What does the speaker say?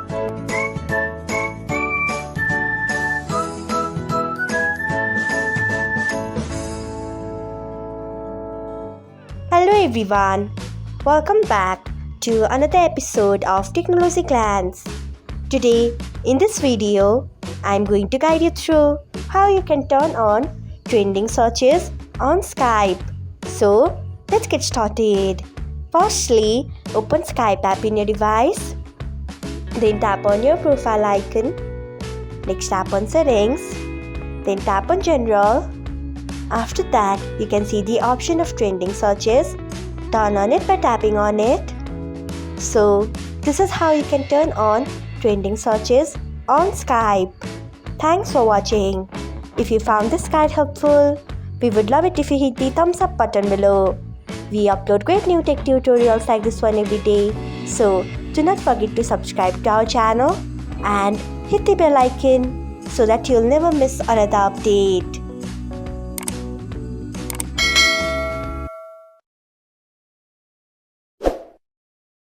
Hello everyone, welcome back to another episode of Technologyglance. Today, in this video, I'm going to guide you through how you can turn on trending searches on Skype. So, let's get started. Firstly, open Skype app in your device. Then tap on your profile icon. Next, tap on settings. Then tap on general. After that, you can see the option of trending searches. Turn on it by tapping on it. So, this is how you can turn on trending searches on Skype. Thanks for watching. If you found this guide helpful, we would love it if you hit the thumbs up button below. We upload great new tech tutorials like this one every day. So, do not forget to subscribe to our channel and hit the bell icon so that you'll never miss another update.